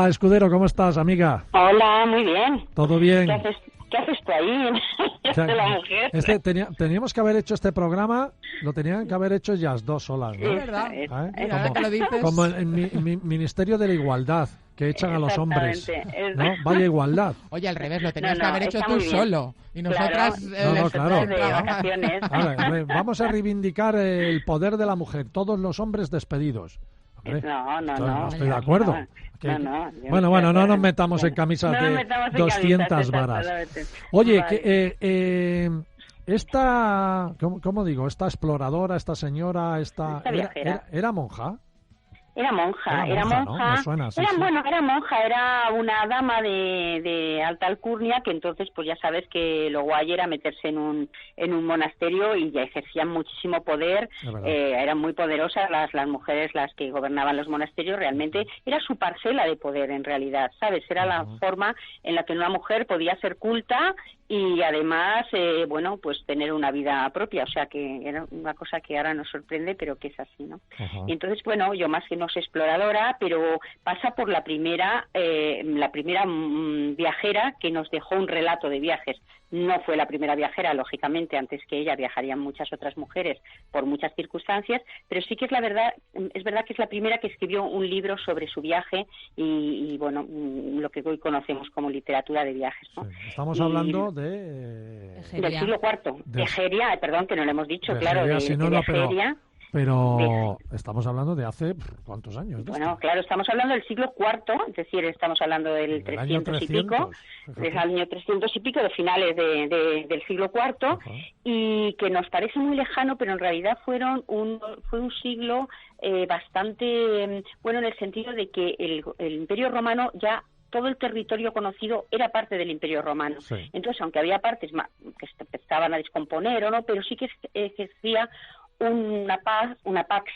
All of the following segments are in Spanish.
Escudero, ¿cómo estás, amiga? Hola, muy bien. ¿Todo bien? ¿Qué haces tú ahí? De la mujer. Teníamos que haber hecho este programa, lo tenían que haber hecho ellas dos solas, ¿no? Es verdad. Mira, ahora Como, que lo dices. como el Ministerio de la Igualdad, que echan a los hombres, ¿no? Vaya igualdad. Oye, al revés, lo tenías que haber hecho está tú muy bien. solo. Y nosotras... Claro. De vacaciones. Vamos a reivindicar el poder de la mujer, todos los hombres despedidos. Hombre, no estoy de acuerdo. Bueno, no nos metamos en camisas de 200 varas. Oye, vale. esta, ¿cómo digo? Esta exploradora, esta señora, ¿era monja? Era monja. ¿no? Me suena, sí. Era monja, era una dama de alta alcurnia que entonces, pues ya sabes que lo guay era meterse en un monasterio y ya ejercían muchísimo poder, eran muy poderosas las mujeres, las que gobernaban los monasterios, realmente era su parcela de poder en realidad, ¿sabes? Era la forma en la que una mujer podía ser culta y además, pues tener una vida propia, o sea que era una cosa que ahora nos sorprende, pero que es así, ¿no? Y entonces, yo más que no soy exploradora, pero pasa por la primera viajera que nos dejó un relato de viajes. No fue la primera viajera, lógicamente, antes que ella viajarían muchas otras mujeres por muchas circunstancias, pero sí que es verdad que es la primera que escribió un libro sobre su viaje y lo que hoy conocemos como literatura de viajes, ¿no? Sí. Estamos hablando del siglo IV, de Egeria, perdón, que no lo hemos dicho, claro, de Egeria. Pero estamos hablando de hace ¿cuántos años? Bueno, claro, estamos hablando del siglo IV, es decir, estamos hablando del 300 y pico, del año 300 y pico, de finales del siglo IV, y que nos parece muy lejano, pero en realidad fue un siglo bastante bueno en el sentido de que el Imperio Romano ya todo el territorio conocido era parte del Imperio Romano. Sí. Entonces, aunque había partes que empezaban a descomponer o no, pero sí que ejercía una pax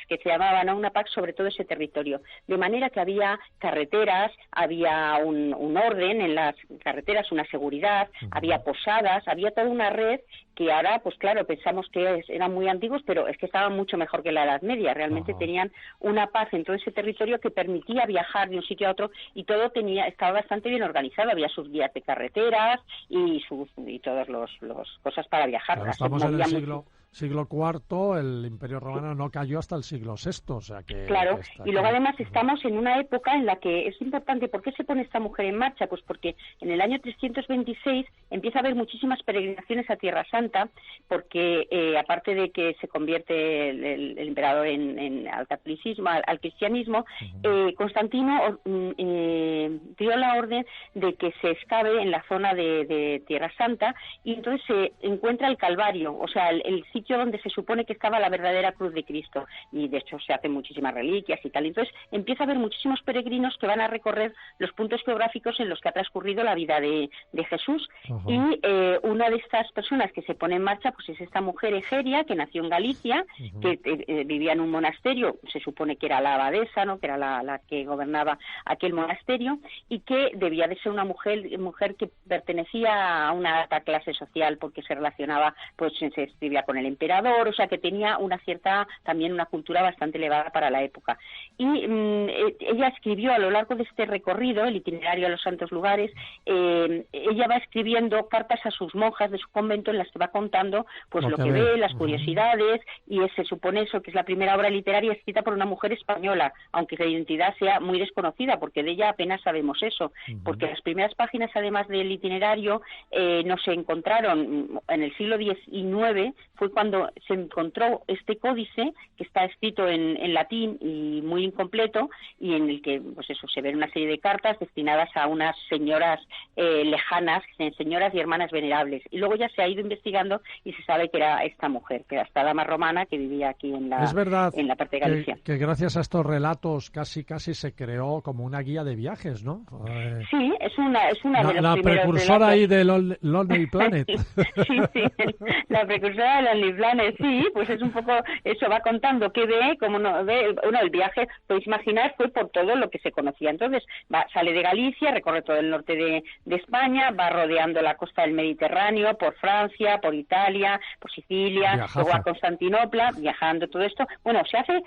que se llamaba, ¿no? Una pax sobre todo ese territorio, de manera que había carreteras, había un orden en las carreteras, una seguridad, había posadas, había toda una red que ahora, pues claro, pensamos que eran muy antiguos, pero es que estaban mucho mejor que la Edad Media, realmente tenían una paz en todo ese territorio que permitía viajar de un sitio a otro y todo estaba bastante bien organizado, el sus guías de carreteras y todas las cosas para viajar. Claro, estamos en el siglo IV, el Imperio Romano no cayó hasta el siglo VI, o sea que... Claro, y luego además estamos en una época en la que es importante. ¿Por qué se pone esta mujer en marcha? Pues porque en el año 326 empieza a haber muchísimas peregrinaciones a Tierra Santa, porque aparte de que se convierte el emperador al catolicismo, al cristianismo, Constantino dio la orden de que se excave en la zona de Tierra Santa, y entonces se encuentra el Calvario, o sea, el sitio donde se supone que estaba la verdadera cruz de Cristo, y de hecho se hacen muchísimas reliquias y tal. Entonces empieza a haber muchísimos peregrinos que van a recorrer los puntos geográficos en los que ha transcurrido la vida de Jesús. Y una de estas personas que se pone en marcha pues es esta mujer Egeria, que nació en Galicia, que vivía en un monasterio, se supone que era la abadesa, ¿no? Que era la que gobernaba aquel monasterio, y que debía de ser una mujer que pertenecía a una alta clase social, porque se relacionaba, pues se escribía con el emperador, o sea que tenía también una cultura bastante elevada para la época. Y ella escribió a lo largo de este recorrido, el itinerario a los santos lugares, ella va escribiendo cartas a sus monjas de su convento en las que va contando pues lo que ve, las curiosidades, y se supone eso que es la primera obra literaria escrita por una mujer española, aunque la identidad sea muy desconocida, porque de ella apenas sabemos eso, porque las primeras páginas además del itinerario no se encontraron en el siglo XIX. Fue cuando se encontró este códice que está escrito en latín y muy incompleto, y en el que pues eso se ven una serie de cartas destinadas a unas señoras lejanas, señoras y hermanas venerables, y luego ya se ha ido investigando y se sabe que era esta mujer, que era esta dama romana que vivía aquí en la parte de Galicia. Que gracias a estos relatos casi se creó como una guía de viajes, ¿no? Sí, es una de los la precursora ahí de Lonely Planet. Sí, la precursora de Lonely mis planes, sí, pues es un poco eso, va contando qué ve, cómo no ve. Bueno, el viaje, podéis imaginar, fue por todo lo que se conocía. Entonces, sale de Galicia, recorre todo el norte de España, va rodeando la costa del Mediterráneo, por Francia, por Italia, por Sicilia, luego a Constantinopla, viajando todo esto. Bueno, se hace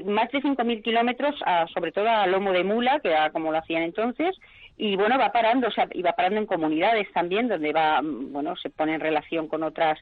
más de 5.000 kilómetros, sobre todo a lomo de mula, que era como lo hacían entonces, y bueno, va parando, o sea, y va parando en comunidades también, donde va, bueno, se pone en relación con otras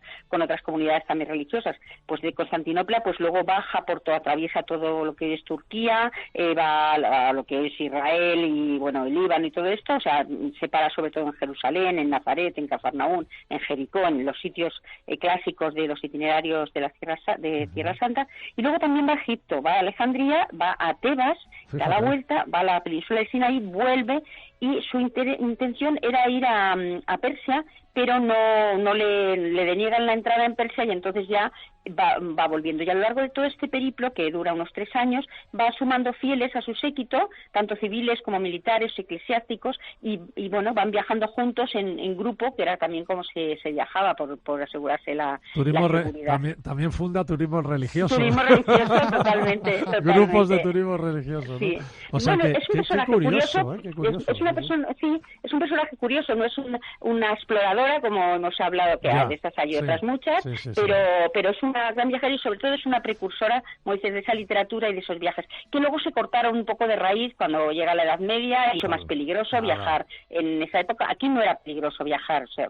comunidades también religiosas. Pues de Constantinopla, pues luego baja atraviesa todo lo que es Turquía, va a lo que es Israel y, bueno, el Líbano y todo esto, o sea, se para sobre todo en Jerusalén, en Nazaret, en Cafarnaún, en Jericó, en los sitios clásicos de los itinerarios de la Tierra Santa, y luego también va a Egipto, va a Alejandría, va a Tebas, da la vuelta, va a la península de Sinaí, vuelve, y su intención era ir a Persia, pero no le deniegan la entrada en Persia, y entonces ya va volviendo. Y a lo largo de todo este periplo, que dura unos 3 años, va sumando fieles a su séquito, tanto civiles como militares, eclesiásticos, y bueno, van viajando juntos en grupo, que era también como se viajaba por asegurarse la seguridad. También funda turismo religioso. Turismo religioso, totalmente. Grupos de turismo religioso, ¿no? Sí. O sea, bueno, es un personaje curioso, qué curioso. Es un personaje curioso, no es una exploradora, como hemos hablado, que de estas hay otras muchas, pero es una gran viajera, y sobre todo es una precursora, como dices, de esa literatura y de esos viajes, que luego se cortaron un poco de raíz cuando llega la Edad Media, y es más peligroso viajar. En esa época, aquí no era peligroso viajar, o sea,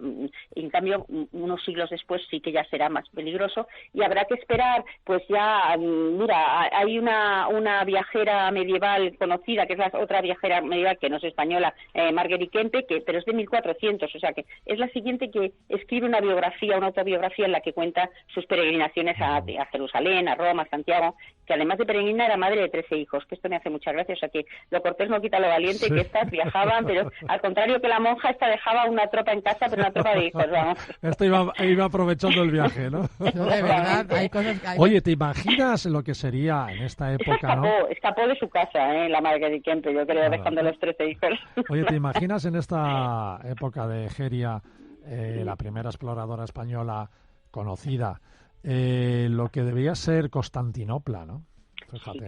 en cambio, unos siglos después sí que ya será más peligroso, y habrá que esperar, pues ya, mira, hay una viajera medieval conocida, que es la otra viajera medieval, que no es española, Marguerite Kempe, pero es de 1400, o sea que es la siguiente que escribe una autobiografía en la que cuenta sus peregrinaciones a Jerusalén, a Roma, a Santiago, que además de peregrina era madre de 13 hijos, que esto me hace mucha gracia, o sea que lo cortés no quita lo valiente, que estas viajaban, pero al contrario que la monja, esta dejaba una tropa en casa, pero una tropa de hijos, vamos. Esto iba aprovechando el viaje, ¿no? De verdad, hay cosas que Oye, ¿te imaginas lo que sería en esta época, escapó de su casa, la madre de Kempe, yo creo, dejando los 13 hijos. Oye, ¿te imaginas en esta época de Egeria, la primera exploradora española conocida, lo que debía ser Constantinopla, ¿no? Fíjate, sí,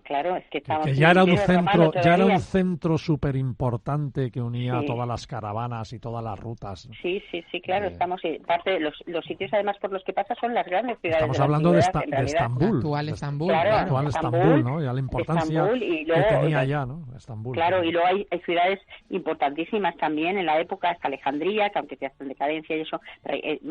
claro, es que ya era un centro súper importante que unía todas las caravanas y todas las rutas, ¿no? Sí, claro, estamos parte de los sitios además por los que pasa son las grandes ciudades. Estamos hablando de Estambul, actual Estambul, actual Estambul, ¿no? Ya la importancia que tenía ya, ¿no? Estambul. Claro, y luego hay ciudades importantísimas también en la época, hasta Alejandría, que aunque ya está en decadencia y eso,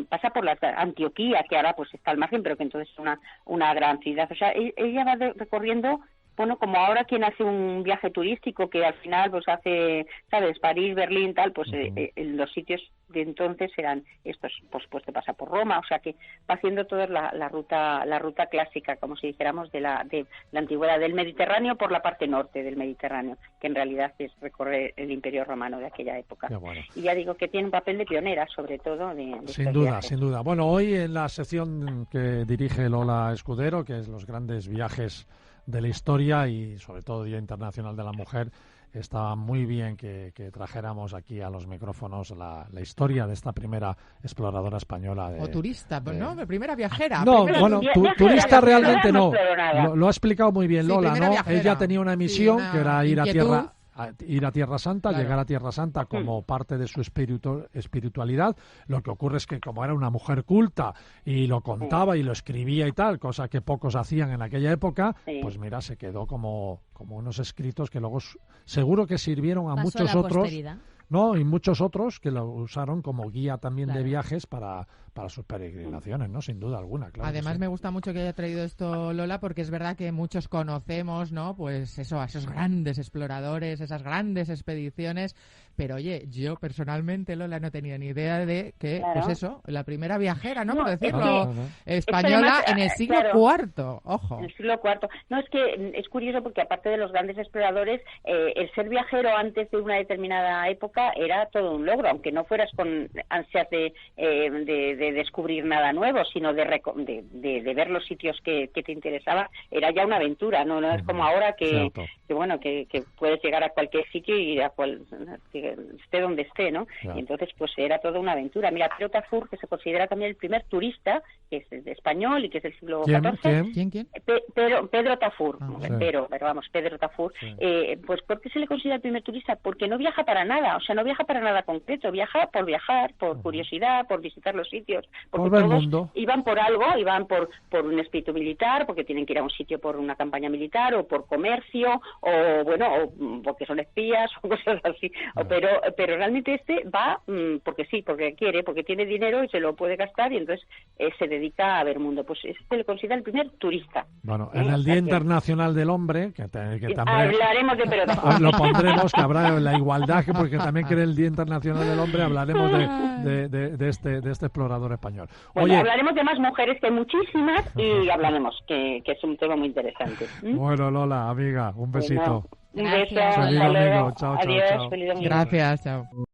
pasa por la Antioquía, que ahora pues está al margen, pero que entonces es una gran ciudad. O sea, ella va recorriendo, bueno, como ahora quien hace un viaje turístico, que al final pues hace, ¿sabes? París, Berlín, tal, pues los sitios de entonces eran estos, pues te pasa por Roma, o sea que va haciendo toda la ruta clásica, como si dijéramos, de la antigüedad del Mediterráneo por la parte norte del Mediterráneo, que en realidad es recorrer el Imperio Romano de aquella época. Bueno. Y ya digo que tiene un papel de pionera, sobre todo, sin duda. Bueno, hoy en la sección que dirige Lola Escudero, que es los grandes viajes de la historia y sobre todo Día Internacional de la Mujer, está muy bien que trajéramos aquí a los micrófonos la historia de esta primera exploradora española. O turista, ¿no? Primera viajera. No, turista realmente no. Lo ha explicado muy bien Lola, ¿no? Viajera. Ella tenía una misión que era ir a Tierra Santa, llegar a Tierra Santa como parte de su espiritualidad. Lo que ocurre es que como era una mujer culta y lo contaba y lo escribía y tal, cosa que pocos hacían en aquella época, pues mira, se quedó como unos escritos que luego seguro que sirvieron a muchos otros. ¿No? Y muchos otros que lo usaron como guía también de viajes para sus peregrinaciones, ¿no? Sin duda alguna, claro. Además, me gusta mucho que haya traído esto Lola, porque es verdad que muchos conocemos, ¿no? Pues eso, a esos grandes exploradores, esas grandes expediciones, pero oye, yo personalmente, Lola, no tenía ni idea de que, pues eso, la primera viajera, ¿no? Por decirlo, española en el siglo IV, ojo. En el siglo IV. No, es que es curioso porque aparte de los grandes exploradores, el ser viajero antes de una determinada época era todo un logro, aunque no fueras con ansias de de descubrir nada nuevo, sino de ver los sitios que te interesaban. Era ya una aventura, no es como ahora que puedes llegar a cualquier sitio y esté donde esté, ¿no? Y entonces pues era toda una aventura. Mira, Pedro Tafur, que se considera también el primer turista, que es español y que es del siglo XIV. ¿Quién? Pedro Tafur, Pedro Tafur. Sí. Pues ¿por qué se le considera el primer turista? Porque no viaja para nada, o sea, no viaja para nada concreto, viaja, por curiosidad, por visitar los sitios, porque por todos mundo. Iban por algo, iban por un espíritu militar, porque tienen que ir a un sitio por una campaña militar, o por comercio, o porque son espías, o cosas así. Pero realmente va porque sí, porque quiere, porque tiene dinero y se lo puede gastar, y entonces se dedica a ver mundo. Pues se le considera el primer turista. Bueno, en el Día Internacional del Hombre, que también hablaremos de Pedro Tafur. Lo pondremos, que habrá la igualdad, porque también que el Día Internacional del Hombre hablaremos de este explorador español. Bueno, oye, hablaremos de más mujeres, que hay muchísimas, y hablaremos, que es un tema muy interesante. Bueno, Lola, amiga, un besito. Bueno, un beso. Feliz domingo. Chao, Adiós, chao. feliz domingo. Gracias, chao.